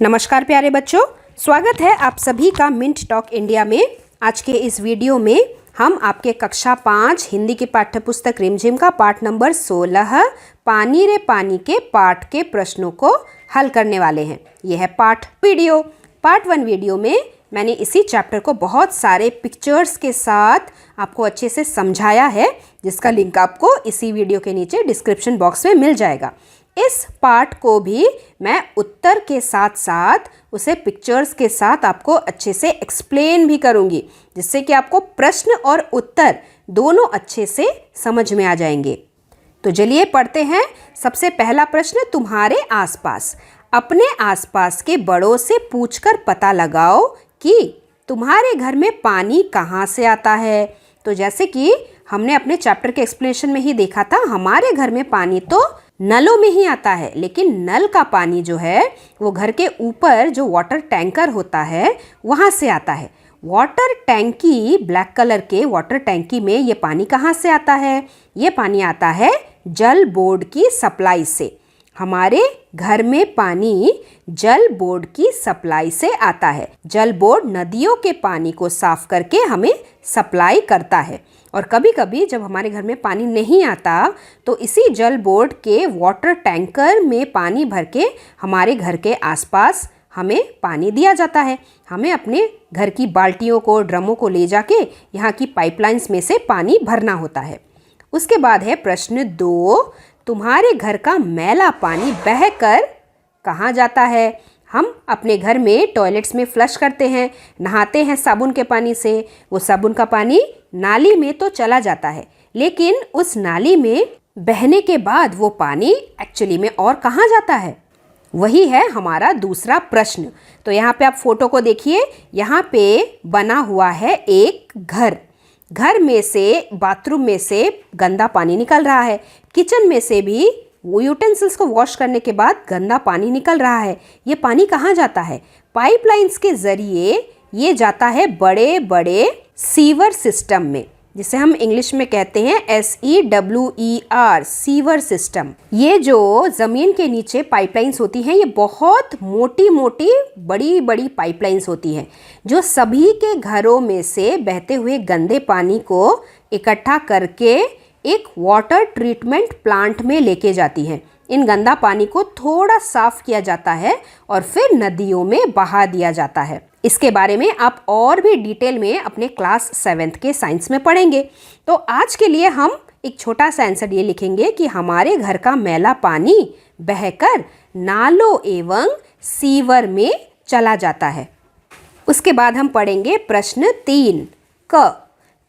नमस्कार प्यारे बच्चों, स्वागत है आप सभी का मिंट टॉक इंडिया में। आज के इस वीडियो में हम आपके कक्षा 5 हिंदी की पाठ्य पुस्तक रिमझिम का पाठ नंबर 16 पानी रे पानी के पाठ के प्रश्नों को हल करने वाले हैं। यह है पार्ट 1 वीडियो में मैंने इसी चैप्टर को बहुत सारे पिक्चर्स के साथ आपको अच्छे से समझाया है, जिसका लिंक आपको इसी वीडियो के नीचे डिस्क्रिप्शन बॉक्स में मिल जाएगा। इस पार्ट को भी मैं उत्तर के साथ साथ उसे पिक्चर्स के साथ आपको अच्छे से एक्सप्लेन भी करूंगी, जिससे कि आपको प्रश्न और उत्तर दोनों अच्छे से समझ में आ जाएंगे। तो चलिए पढ़ते हैं। सबसे पहला प्रश्न, तुम्हारे आसपास। अपने आसपास के बड़ों से पूछकर पता लगाओ कि तुम्हारे घर में पानी कहाँ से आता है। तो जैसे कि हमने अपने चैप्टर के एक्सप्लेनेशन में ही देखा था, हमारे घर में पानी तो नलों में ही आता है, लेकिन नल का पानी जो है वो घर के ऊपर जो वाटर टैंकर होता है वहाँ से आता है। वाटर टैंकी, ब्लैक कलर के वाटर टैंकी में ये पानी कहाँ से आता है? ये पानी आता है जल बोर्ड की सप्लाई से। हमारे घर में पानी जल बोर्ड की सप्लाई से आता है। जल बोर्ड नदियों के पानी को साफ करके हमें सप्लाई करता है, और कभी कभी जब हमारे घर में पानी नहीं आता तो इसी जल बोर्ड के वाटर टैंकर में पानी भर के हमारे घर के आसपास हमें पानी दिया जाता है। हमें अपने घर की बाल्टियों को, ड्रमों को ले जाके यहाँ की पाइपलाइंस में से पानी भरना होता है। उसके बाद है प्रश्न 2, तुम्हारे घर का मैला पानी बहकर कहाँ जाता है? हम अपने घर में टॉयलेट्स में फ्लश करते हैं, नहाते हैं साबुन के पानी से। वो साबुन का पानी नाली में तो चला जाता है, लेकिन उस नाली में बहने के बाद वो पानी एक्चुअली में और कहाँ जाता है? वही है हमारा दूसरा प्रश्न। तो यहाँ पे आप फोटो को देखिए, यहाँ पे बना हुआ है एक घर। घर में से, बाथरूम में से गंदा पानी निकल रहा है। किचन में से भी वो यूटेंसिल्स को वॉश करने के बाद गंदा पानी निकल रहा है। ये पानी कहाँ जाता है? पाइपलाइंस के ज़रिए ये जाता है बड़े बड़े सीवर सिस्टम में, जिसे हम इंग्लिश में कहते हैं SEWER, सीवर सिस्टम। ये जो ज़मीन के नीचे पाइपलाइंस होती हैं, ये बहुत मोटी मोटी बड़ी बड़ी पाइपलाइंस होती हैं, जो सभी के घरों में से बहते हुए गंदे पानी को इकट्ठा करके एक वाटर ट्रीटमेंट प्लांट में लेके जाती हैं। इन गंदा पानी को थोड़ा साफ किया जाता है और फिर नदियों में बहा दिया जाता है। इसके बारे में आप और भी डिटेल में अपने क्लास 7th के साइंस में पढ़ेंगे। तो आज के लिए हम एक छोटा सा आंसर ये लिखेंगे कि हमारे घर का मैला पानी बहकर नालों एवं सीवर में चला जाता है। उसके बाद हम पढ़ेंगे प्रश्न 3, क,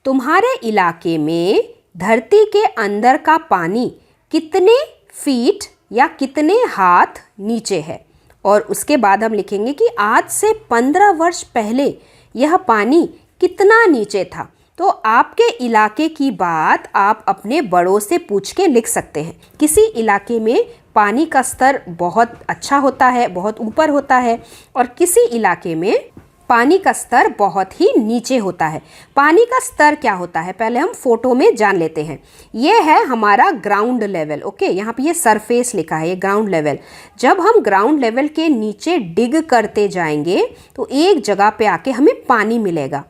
तुम्हारे इलाके में धरती के अंदर का पानी कितने फीट या कितने हाथ नीचे है? और उसके बाद हम लिखेंगे कि आज से 15 वर्ष पहले यह पानी कितना नीचे था। तो आपके इलाके की बात आप अपने बड़ों से पूछ के लिख सकते हैं। किसी इलाके में पानी का स्तर बहुत अच्छा होता है, बहुत ऊपर होता है, और किसी इलाके में पानी का स्तर बहुत ही नीचे होता है। पानी का स्तर क्या होता है पहले हम फोटो में जान लेते हैं। ये है हमारा ग्राउंड लेवल। ओके, यहाँ पे ये सरफेस लिखा है, ये ग्राउंड लेवल। जब हम ग्राउंड लेवल के नीचे डिग करते जाएंगे तो एक जगह पे आके हमें पानी मिलेगा।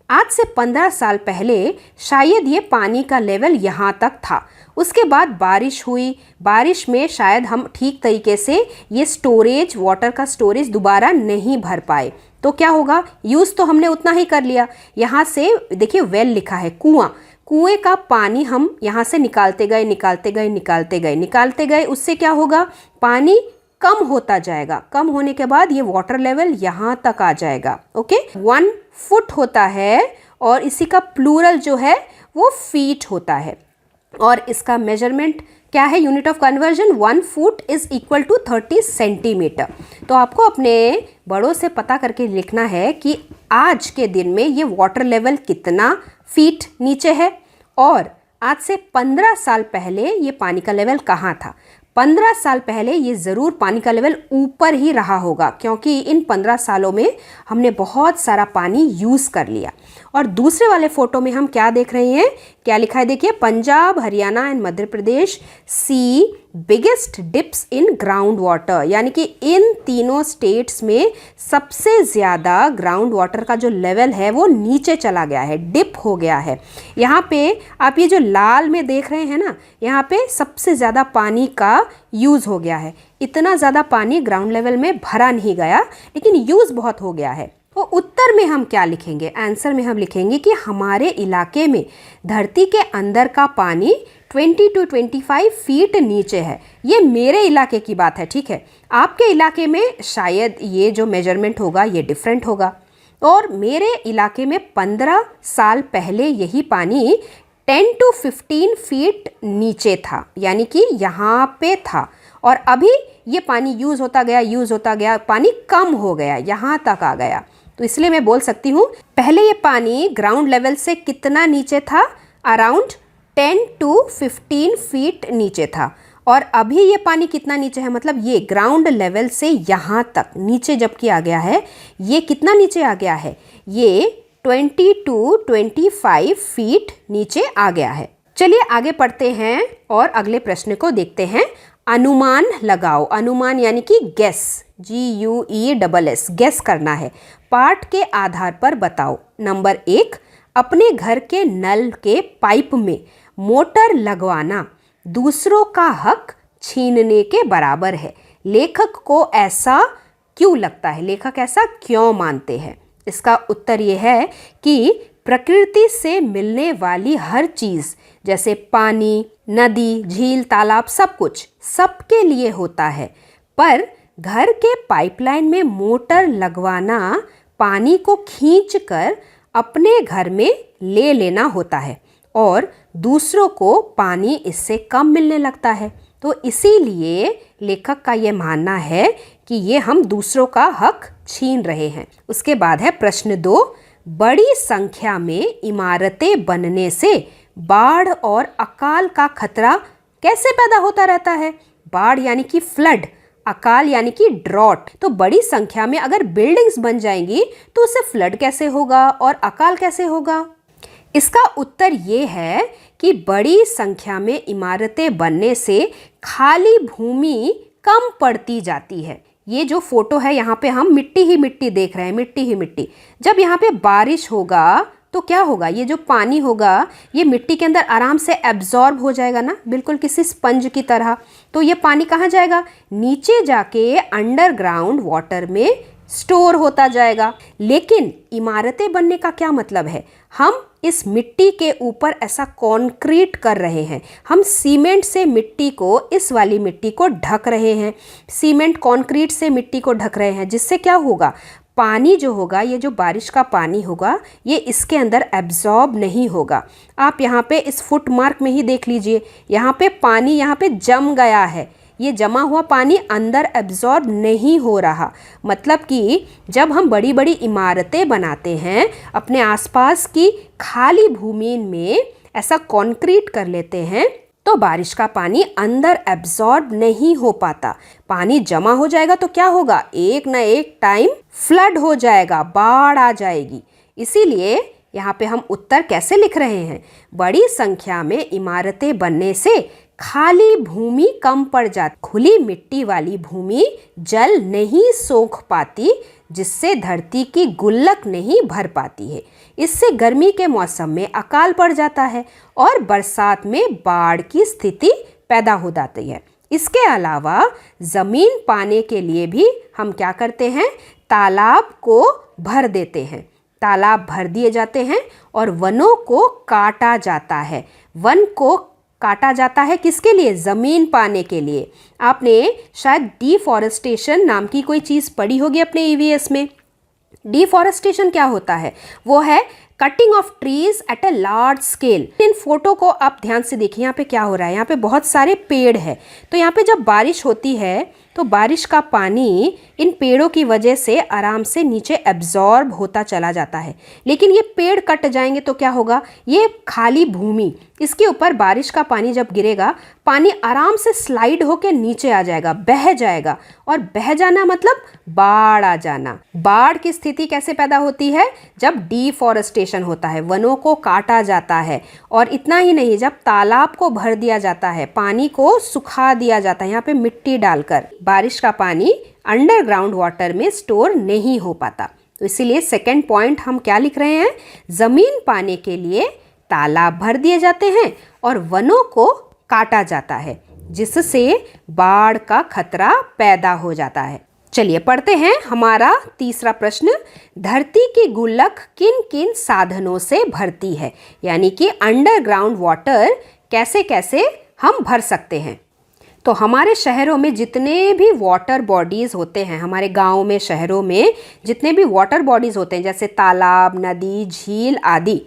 आज से 15 साल पहले शायद ये पानी का लेवल यहाँ तक था। उसके बाद बारिश हुई, बारिश में शायद हम ठीक तरीके से ये स्टोरेज, वाटर का स्टोरेज दोबारा नहीं भर पाए। तो क्या होगा? यूज़ तो हमने उतना ही कर लिया। यहाँ से देखिए वेल लिखा है, कुआं। कुएं का पानी हम यहाँ से निकालते गए, निकालते गए, निकालते गए, निकालते गए। उससे क्या होगा? पानी कम होता जाएगा। कम होने के बाद ये वाटर लेवल यहाँ तक आ जाएगा। ओके, 1 फुट होता है, और इसी का प्लूरल जो है वो फीट होता है। और इसका मेजरमेंट क्या है? Unit of conversion 1 foot is equal to 30 centimetre. तो आपको अपने बड़ों से पता करके लिखना है कि आज के दिन में ये वाटर लेवल कितना फीट नीचे है, और आज से 15 साल पहले ये पानी का लेवल कहाँ था। 15 साल पहले ये ज़रूर पानी का लेवल ऊपर ही रहा होगा, क्योंकि इन 15 सालों में हमने बहुत सारा पानी यूज़ कर लिया। और दूसरे वाले फोटो में हम क्या देख रहे हैं, क्या लिखा है देखिए, Punjab, Haryana and Madhya Pradesh see biggest dips in ground water, यानी कि इन तीनों स्टेट्स में सबसे ज़्यादा ग्राउंड वाटर का जो लेवल है वो नीचे चला गया है, डिप हो गया है। यहाँ पे आप ये जो लाल में देख रहे हैं ना, यहाँ पे सबसे ज़्यादा पानी का यूज़ हो गया है। इतना ज़्यादा पानी ग्राउंड लेवल में भरा नहीं गया, लेकिन यूज़ बहुत हो गया है। तो उत्तर में हम क्या लिखेंगे, आंसर में हम लिखेंगे कि हमारे इलाके में धरती के अंदर का पानी 20 to 25 फीट नीचे है। ये मेरे इलाके की बात है, ठीक है। आपके इलाके में शायद ये जो मेजरमेंट होगा ये डिफरेंट होगा। और मेरे इलाके में 15 साल पहले यही पानी 10 to 15 फीट नीचे था, यानी कि यहाँ पे था। और अभी ये पानी यूज़ होता गया, पानी कम हो गया, यहाँ तक आ गया। तो इसलिए मैं बोल सकती हूँ पहले ये पानी ग्राउंड लेवल से कितना नीचे था, अराउंड 10 to 15 फीट नीचे था। और अभी ये पानी कितना नीचे है, मतलब ये ग्राउंड लेवल से यहाँ तक नीचे जबकि आ गया है, ये कितना नीचे आ गया है, ये 20 to 25 फीट नीचे आ गया है। चलिए आगे पढ़ते हैं और अगले प्रश्न को देखते हैं। अनुमान लगाओ, अनुमान यानी कि गेस, GUESS, गेस करना है। पाठ के आधार पर बताओ। नंबर 1, अपने घर के नल के पाइप में मोटर लगवाना दूसरों का हक छीनने के बराबर है। लेखक को ऐसा क्यों लगता है, लेखक ऐसा क्यों मानते हैं? इसका उत्तर ये है कि प्रकृति से मिलने वाली हर चीज़, जैसे पानी, नदी, झील, तालाब, सब कुछ सबके लिए होता है, पर घर के पाइपलाइन में मोटर लगवाना पानी को खींचकर अपने घर में ले लेना होता है और दूसरों को पानी इससे कम मिलने लगता है। तो इसीलिए लेखक का ये मानना है कि ये हम दूसरों का हक छीन रहे हैं। उसके बाद है प्रश्न 2, बड़ी संख्या में इमारतें बनने से बाढ़ और अकाल का खतरा कैसे पैदा होता रहता है? बाढ़ यानी कि फ्लड, अकाल यानी कि ड्रॉट। तो बड़ी संख्या में अगर बिल्डिंग्स बन जाएंगी तो उससे फ्लड कैसे होगा और अकाल कैसे होगा? इसका उत्तर ये है कि बड़ी संख्या में इमारतें बनने से खाली भूमि कम पड़ती जाती है। ये जो फोटो है यहाँ पे हम मिट्टी ही मिट्टी देख रहे हैं, मिट्टी ही मिट्टी। जब यहाँ पे बारिश होगा तो क्या होगा, ये जो पानी होगा ये मिट्टी के अंदर आराम से एब्जॉर्ब हो जाएगा ना, बिल्कुल किसी स्पंज की तरह। तो ये पानी कहाँ जाएगा, नीचे जाके अंडरग्राउंड वाटर में स्टोर होता जाएगा। लेकिन इमारतें बनने का क्या मतलब है, हम इस मिट्टी के ऊपर ऐसा कंक्रीट कर रहे हैं, हम सीमेंट से मिट्टी को, इस वाली मिट्टी को ढक रहे हैं, सीमेंट कंक्रीट से मिट्टी को ढक रहे हैं, जिससे क्या होगा, पानी जो होगा, ये जो बारिश का पानी होगा, ये इसके अंदर एब्जॉर्ब नहीं होगा। आप यहाँ पे इस फुट मार्क में ही देख लीजिए, यहाँ पे पानी यहाँ पे जम गया है, ये जमा हुआ पानी अंदर एब्जॉर्ब नहीं हो रहा। मतलब कि जब हम बड़ी बड़ी इमारतें बनाते हैं, अपने आसपास की खाली भूमि में ऐसा कंक्रीट कर लेते हैं, तो बारिश का पानी अंदर एब्जॉर्ब नहीं हो पाता, पानी जमा हो जाएगा तो क्या होगा, एक ना एक टाइम फ्लड हो जाएगा, बाढ़ आ जाएगी। इसीलिए यहाँ पे हम उत्तर कैसे लिख रहे हैं, बड़ी संख्या में इमारतें बनने से खाली भूमि कम पड़ जाती, खुली मिट्टी वाली भूमि जल नहीं सोख पाती, जिससे धरती की गुल्लक नहीं भर पाती है। इससे गर्मी के मौसम में अकाल पड़ जाता है और बरसात में बाढ़ की स्थिति पैदा हो जाती है। इसके अलावा ज़मीन पाने के लिए भी हम क्या करते हैं, तालाब को भर देते हैं, तालाब भर दिए जाते हैं और वनों को काटा जाता है। वन को काटा जाता है किसके लिए, ज़मीन पाने के लिए। आपने शायद डिफॉरेस्टेशन नाम की कोई चीज़ पढ़ी होगी अपने EVS में। डिफॉरेस्टेशन क्या होता है, वो है cutting of trees at a large scale. In photo को आप ध्यान से देखिए, यहाँ पे क्या हो रहा है, यहाँ पे बहुत सारे पेड़ है। तो यहाँ पे जब बारिश होती है तो बारिश का पानी इन पेड़ों की वजह से आराम से नीचे एब्जॉर्ब होता चला जाता है। लेकिन ये पेड़ कट जाएंगे तो क्या होगा, ये खाली भूमि, इसके ऊपर बारिश का पानी जब गिरेगा, पानी आराम से स्लाइड होकर नीचे आ जाएगा, बह जाएगा। और बह जाना मतलब बाढ़ आ जाना। बाढ़ की स्थिति कैसे पैदा होती है, जब डिफॉरेस्टेशन होता है, वनों को काटा जाता है। और इतना ही नहीं, जब तालाब को भर दिया जाता है, पानी को सुखा दिया जाता है यहाँ पे मिट्टी डालकर, बारिश का पानी अंडरग्राउंड वाटर में स्टोर नहीं हो पाता। तो इसीलिए सेकंड पॉइंट हम क्या लिख रहे हैं, जमीन पाने के लिए तालाब भर दिए जाते हैं और वनों को काटा जाता है, जिससे बाढ़ का खतरा पैदा हो जाता है। चलिए पढ़ते हैं हमारा तीसरा प्रश्न। धरती की गुल्लक किन किन साधनों से भरती है, यानी कि अंडरग्राउंड वाटर कैसे कैसे हम भर सकते हैं। तो हमारे शहरों में जितने भी वाटर बॉडीज़ होते हैं, हमारे गाँव में, शहरों में जितने भी वाटर बॉडीज़ होते हैं, जैसे तालाब, नदी, झील आदि,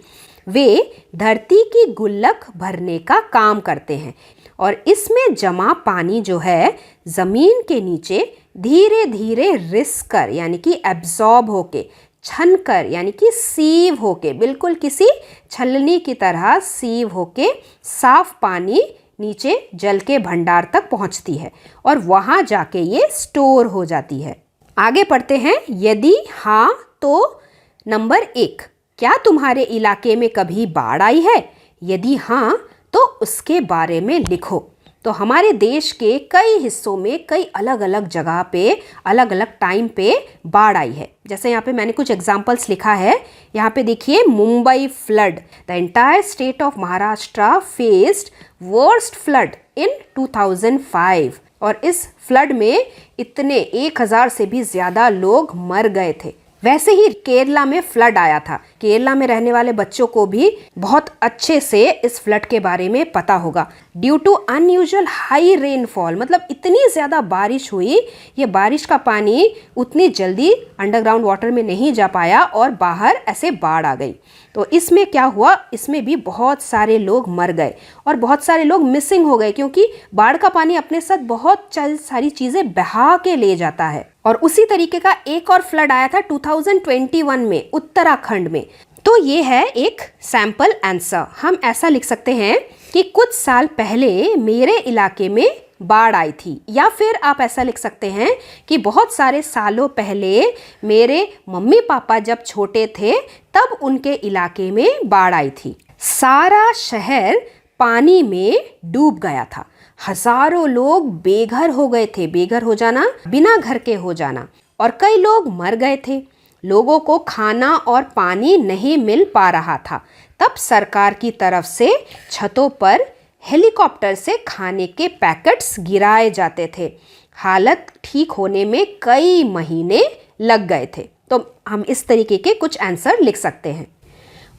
वे धरती की गुल्लक भरने का काम करते हैं। और इसमें जमा पानी जो है ज़मीन के नीचे धीरे धीरे रिस कर, यानी कि एब्जॉर्ब होके, छन कर, यानी कि सीव होके, बिल्कुल किसी छलनी की तरह सीव होके साफ पानी नीचे जल के भंडार तक पहुंचती है और वहां जाके ये स्टोर हो जाती है। आगे पढ़ते हैं। यदि हाँ तो नंबर 1, क्या तुम्हारे इलाके में कभी बाढ़ आई है? यदि हाँ तो उसके बारे में लिखो। तो हमारे देश के कई हिस्सों में कई अलग अलग जगह पे अलग अलग टाइम पे बाढ़ आई है। जैसे यहाँ पे मैंने कुछ एग्जांपल्स लिखा है। यहाँ पे देखिए, Mumbai flood, the entire state of Maharashtra faced worst flood in 2005। और इस फ्लड में इतने 1000 से भी ज़्यादा लोग मर गए थे। वैसे ही केरला में फ्लड आया था। केरला में रहने वाले बच्चों को भी बहुत अच्छे से इस फ्लड के बारे में पता होगा। Due to unusual high rainfall, मतलब इतनी ज़्यादा बारिश हुई, ये बारिश का पानी उतनी जल्दी अंडरग्राउंड वाटर में नहीं जा पाया और बाहर ऐसे बाढ़ आ गई। तो इसमें क्या हुआ, इसमें भी बहुत सारे लोग मर गए और बहुत सारे लोग मिसिंग हो गए, क्योंकि बाढ़ का पानी अपने साथ बहुत सारी चीज़ें बहा के ले जाता है। और उसी तरीके का एक और फ्लड आया था 2021 में उत्तराखंड में। तो ये है एक सैंपल आंसर। हम ऐसा लिख सकते हैं कि कुछ साल पहले मेरे इलाके में बाढ़ आई थी, या फिर आप ऐसा लिख सकते हैं कि बहुत सारे सालों पहले मेरे मम्मी पापा जब छोटे थे तब उनके इलाके में बाढ़ आई थी। सारा शहर पानी में डूब गया था। हजारों लोग बेघर हो गए थे। बेघर हो जाना, बिना घर के हो जाना। और कई लोग मर गए थे। लोगों को खाना और पानी नहीं मिल पा रहा था। तब सरकार की तरफ से छतों पर हेलीकॉप्टर से खाने के पैकेट्स गिराए जाते थे। हालत ठीक होने में कई महीने लग गए थे। तो हम इस तरीके के कुछ आंसर लिख सकते हैं।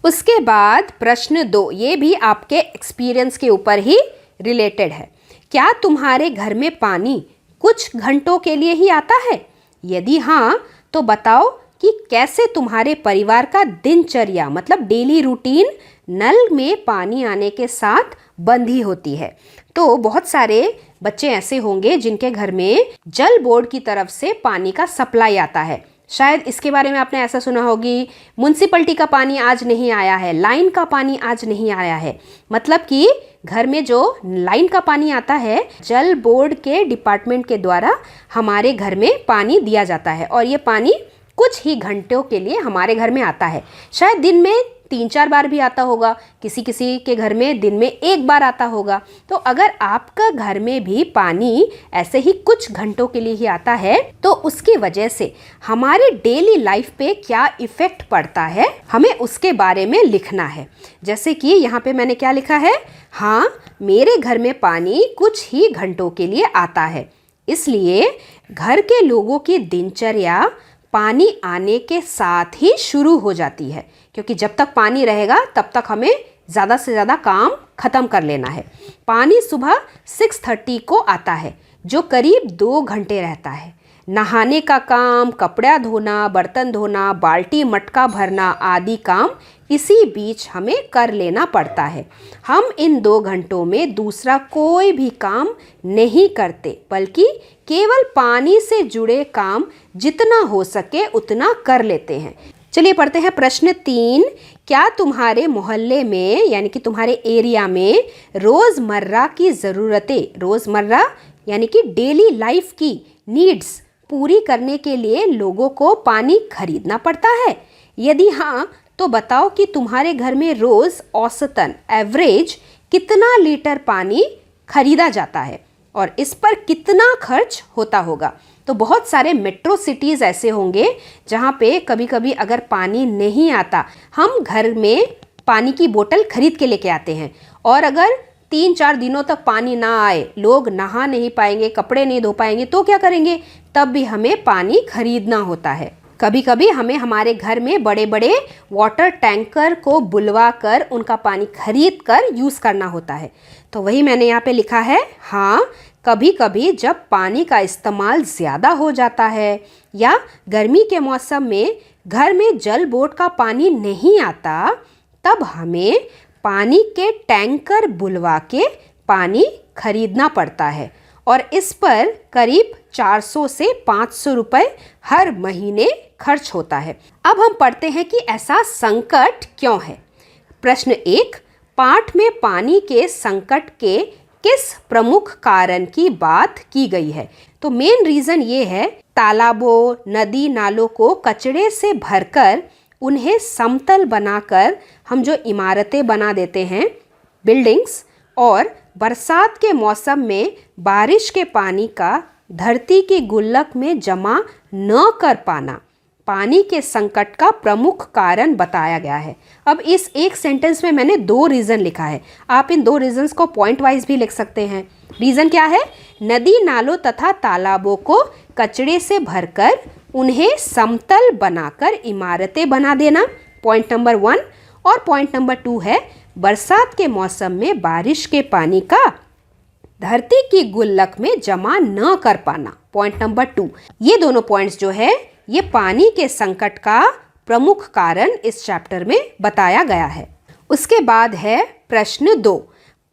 उसके बाद प्रश्न 2, ये भी आपके एक्सपीरियंस के ऊपर ही रिलेटेड है। क्या तुम्हारे घर में पानी कुछ घंटों के लिए ही आता है? यदि हाँ तो बताओ कि कैसे तुम्हारे परिवार का दिनचर्या, मतलब डेली रूटीन, नल में पानी आने के साथ बंधी होती है। तो बहुत सारे बच्चे ऐसे होंगे जिनके घर में जल बोर्ड की तरफ से पानी का सप्लाई आता है। शायद इसके बारे में आपने ऐसा सुना होगी, म्युनिसिपैलिटी का पानी आज नहीं आया है, लाइन का पानी आज नहीं आया है। मतलब कि घर में जो लाइन का पानी आता है, जल बोर्ड के डिपार्टमेंट के द्वारा हमारे घर में पानी दिया जाता है और ये पानी कुछ ही घंटों के लिए हमारे घर में आता है। शायद दिन में 3-4 बार भी आता होगा, किसी किसी के घर में दिन में 1 बार आता होगा। तो अगर आपका घर में भी पानी ऐसे ही कुछ घंटों के लिए ही आता है तो उसकी वजह से हमारे डेली लाइफ पे क्या इफ़ेक्ट पड़ता है, हमें उसके बारे में लिखना है। जैसे कि यहाँ पे मैंने क्या लिखा है, हाँ मेरे घर में पानी कुछ ही घंटों के लिए आता है, इसलिए घर के लोगों की दिनचर्या पानी आने के साथ ही शुरू हो जाती है, क्योंकि जब तक पानी रहेगा तब तक हमें ज़्यादा से ज़्यादा काम ख़त्म कर लेना है। पानी सुबह 6:30 को आता है, जो करीब 2 घंटे रहता है। नहाने का काम, कपड़ा धोना, बर्तन धोना, बाल्टी मटका भरना आदि काम इसी बीच हमें कर लेना पड़ता है। हम इन 2 घंटों में दूसरा कोई भी काम नहीं करते, बल्कि केवल पानी से जुड़े काम जितना हो सके उतना कर लेते हैं। चलिए पढ़ते हैं प्रश्न 3। क्या तुम्हारे मोहल्ले में यानी कि तुम्हारे एरिया में रोज़मर्रा की ज़रूरतें, रोज़मर्रा यानी कि डेली लाइफ की नीड्स पूरी करने के लिए लोगों को पानी खरीदना पड़ता है? यदि हाँ, तो बताओ कि तुम्हारे घर में रोज़ औसतन एवरेज कितना लीटर पानी खरीदा जाता है और इस पर कितना खर्च होता होगा। तो बहुत सारे मेट्रो सिटीज़ ऐसे होंगे जहाँ पे कभी कभी अगर पानी नहीं आता, हम घर में पानी की बोतल खरीद के लेके आते हैं, और अगर 3-4 दिनों तक पानी ना आए, लोग नहा नहीं पाएंगे, कपड़े नहीं धो पाएंगे, तो क्या करेंगे? तब भी हमें पानी खरीदना होता है। कभी कभी हमें हमारे घर में बड़े बड़े वाटर टैंकर को बुलवा कर उनका पानी खरीद कर यूज़ करना होता है। तो वही मैंने यहाँ पे लिखा है, हाँ, कभी कभी जब पानी का इस्तेमाल ज़्यादा हो जाता है या गर्मी के मौसम में घर में जल बोर्ड का पानी नहीं आता, तब हमें पानी के टैंकर बुलवा के पानी खरीदना पड़ता है, और इस पर करीब 400 से 500 रुपये हर महीने खर्च होता है। अब हम पढ़ते हैं कि ऐसा संकट क्यों है। प्रश्न 1, पाठ में पानी के संकट के किस प्रमुख कारण की बात की गई है? तो मेन रीज़न ये है, तालाबों, नदी नालों को कचड़े से भरकर उन्हें समतल बनाकर हम जो इमारतें बना देते हैं, बिल्डिंग्स, और बरसात के मौसम में बारिश के पानी का धरती की गुल्लक में जमा न कर पाना पानी के संकट का प्रमुख कारण बताया गया है। अब इस एक सेंटेंस में मैंने 2 रीज़न लिखा है, आप इन 2 रीज़न्स को पॉइंट वाइज भी लिख सकते हैं। रीज़न क्या है? नदी नालों तथा तालाबों को कचड़े से भरकर उन्हें समतल बनाकर इमारतें बना देना, पॉइंट नंबर 1। और पॉइंट नंबर 2 है, बरसात के मौसम में बारिश के पानी का धरती की गुल्लक में जमा न कर पाना, पॉइंट नंबर 2। ये दोनों पॉइंट्स जो है ये पानी के संकट का प्रमुख कारण इस चैप्टर में बताया गया है। उसके बाद है प्रश्न 2,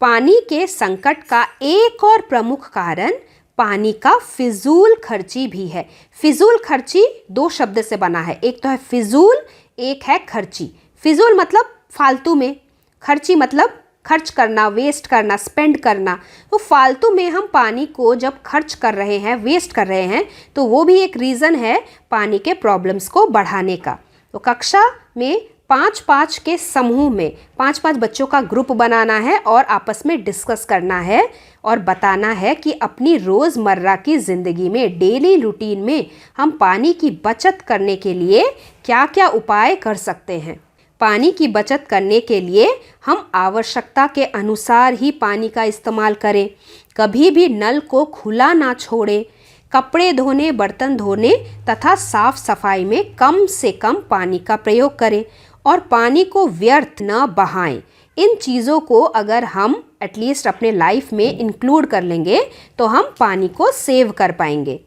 पानी के संकट का एक और प्रमुख कारण पानी का फिजूल खर्ची भी है। फिजूल खर्ची 2 शब्द से बना है, एक तो है फिजूल, एक है खर्ची। फिजूल मतलब फालतू में, खर्ची मतलब खर्च करना, वेस्ट करना, स्पेंड करना। तो फालतू में हम पानी को जब खर्च कर रहे हैं, वेस्ट कर रहे हैं, तो वो भी एक रीज़न है पानी के प्रॉब्लम्स को बढ़ाने का। तो कक्षा में 5-5 के समूह में 5-5 बच्चों का ग्रुप बनाना है और आपस में डिस्कस करना है और बताना है कि अपनी रोज़मर्रा की ज़िंदगी में, डेली रूटीन में हम पानी की बचत करने के लिए क्या क्या उपाय कर सकते हैं। पानी की बचत करने के लिए हम आवश्यकता के अनुसार ही पानी का इस्तेमाल करें, कभी भी नल को खुला ना छोड़ें, कपड़े धोने, बर्तन धोने तथा साफ सफाई में कम से कम पानी का प्रयोग करें और पानी को व्यर्थ न बहाएं। इन चीज़ों को अगर हम एटलीस्ट अपने लाइफ में इंक्लूड कर लेंगे तो हम पानी को सेव कर पाएंगे।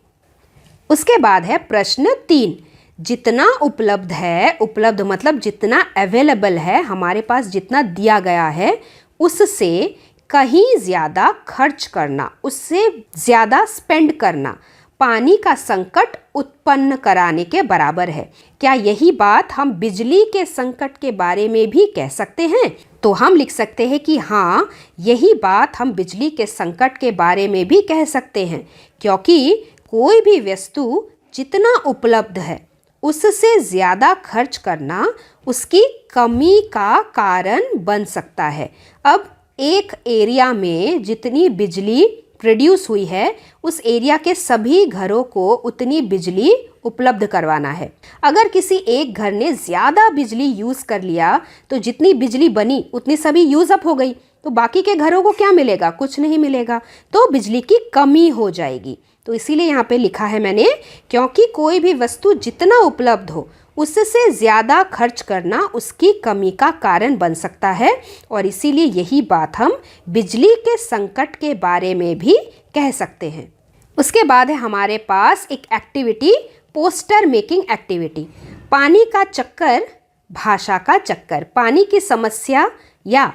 उसके बाद है प्रश्न 3, जितना उपलब्ध है, उपलब्ध मतलब जितना अवेलेबल है, हमारे पास जितना दिया गया है उससे कहीं ज़्यादा खर्च करना, उससे ज़्यादा स्पेंड करना पानी का संकट उत्पन्न कराने के बराबर है। क्या यही बात हम बिजली के संकट के बारे में भी कह सकते हैं? तो हम लिख सकते हैं कि हाँ, यही बात हम बिजली के संकट के बारे में भी कह सकते हैं, क्योंकि कोई भी वस्तु जितना उपलब्ध है उससे ज़्यादा खर्च करना उसकी कमी का कारण बन सकता है। अब एक एरिया में जितनी बिजली प्रोड्यूस हुई है, उस एरिया के सभी घरों को उतनी बिजली उपलब्ध करवाना है। अगर किसी एक घर ने ज़्यादा बिजली यूज़ कर लिया तो जितनी बिजली बनी उतनी सभी यूज़ अप हो गई, तो बाकी के घरों को क्या मिलेगा? कुछ नहीं मिलेगा, तो बिजली की कमी हो जाएगी। तो इसीलिए यहाँ पे लिखा है मैंने, क्योंकि कोई भी वस्तु जितना उपलब्ध हो उससे ज़्यादा खर्च करना उसकी कमी का कारण बन सकता है, और इसीलिए यही बात हम बिजली के संकट के बारे में भी कह सकते हैं। उसके बाद है हमारे पास एक एक्टिविटी, पोस्टर मेकिंग एक्टिविटी। पानी का चक्कर, भाषा का चक्कर। पानी की समस्या या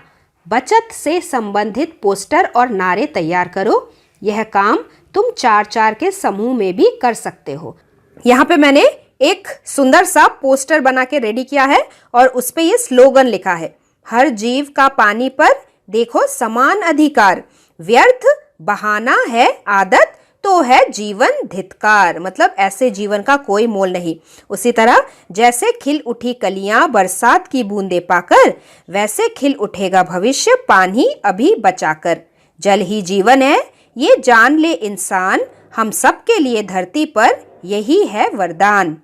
बचत से संबंधित पोस्टर और नारे तैयार करो। यह काम तुम 4-4 के समूह में भी कर सकते हो। यहाँ पे मैंने एक सुंदर सा पोस्टर बना के रेडी किया है और उस पे ये स्लोगन लिखा है, हर जीव का पानी पर देखो समान अधिकार, व्यर्थ बहाना है आदत तो है जीवन धिक्कार। मतलब ऐसे जीवन का कोई मोल नहीं। उसी तरह जैसे खिल उठी कलियां बरसात की बूंदे पाकर, वैसे खिल उठेगा भविष्य पानी अभी बचाकर। जल ही जीवन है ये जान ले इंसान, हम सब के लिए धरती पर यही है वरदान।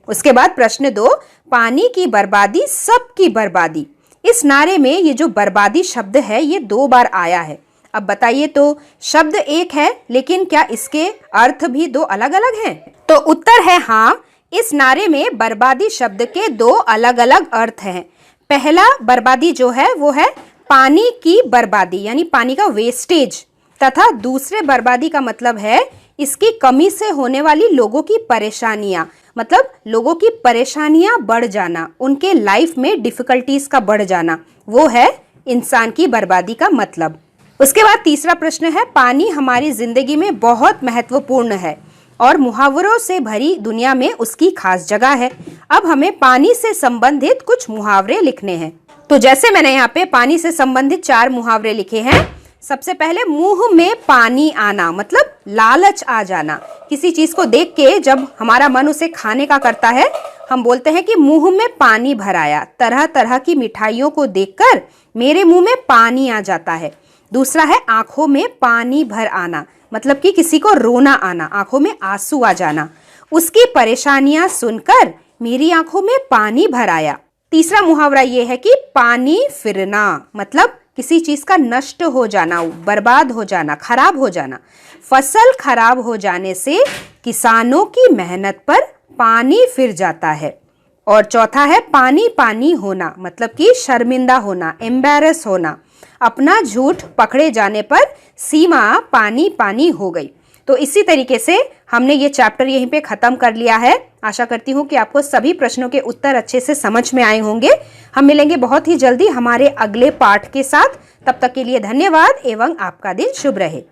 उसके बाद प्रश्न 2, पानी की बर्बादी सबकी बर्बादी। इस नारे में ये जो बर्बादी शब्द है ये 2 बार आया है। अब बताइए, तो शब्द एक है लेकिन क्या इसके अर्थ भी 2 अलग अलग हैं? तो उत्तर है हाँ, इस नारे में बर्बादी शब्द के 2 अलग अलग अर्थ हैं। पहला बर्बादी जो है वो है पानी की बर्बादी, यानी पानी का वेस्टेज, तथा दूसरे बर्बादी का मतलब है इसकी कमी से होने वाली लोगों की परेशानियां। मतलब लोगों की परेशानियां बढ़ जाना, उनके लाइफ में डिफिकल्टीज का बढ़ जाना, वो है इंसान की बर्बादी का मतलब। उसके बाद तीसरा प्रश्न है, पानी हमारी जिंदगी में बहुत महत्वपूर्ण है और मुहावरों से भरी दुनिया में उसकी खास जगह है। अब हमें पानी से संबंधित कुछ मुहावरे लिखने हैं। तो जैसे मैंने यहाँ पे पानी से संबंधित 4 मुहावरे लिखे हैं। सबसे पहले, मुंह में पानी आना, मतलब लालच आ जाना। किसी चीज को देख के जब हमारा मन उसे खाने का करता है, हम बोलते हैं कि मुंह में पानी भर आया। तरह तरह की मिठाइयों को देखकर मेरे मुंह में पानी आ जाता है। दूसरा है आंखों में पानी भर आना, मतलब कि किसी को रोना आना, आंखों में आंसू आ जाना। उसकी परेशानियां सुनकर मेरी आंखों में पानी भर आया। तीसरा मुहावरा ये है कि पानी फिरना, मतलब किसी चीज का नष्ट हो जाना, बर्बाद हो जाना, खराब हो जाना। फसल खराब हो जाने से किसानों की मेहनत पर पानी फिर जाता है। और चौथा है पानी पानी होना, मतलब कि शर्मिंदा होना, एम्बैरस होना। अपना झूठ पकड़े जाने पर सीमा पानी पानी हो गई। तो इसी तरीके से हमने ये चैप्टर यहीं पे खत्म कर लिया है। आशा करती हूँ कि आपको सभी प्रश्नों के उत्तर अच्छे से समझ में आए होंगे। हम मिलेंगे बहुत ही जल्दी हमारे अगले पाठ के साथ। तब तक के लिए धन्यवाद एवं आपका दिन शुभ रहे।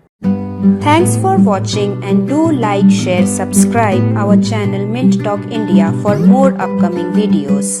Thanks for watching and do like, share, subscribe our channel Mint Talk India for more upcoming videos.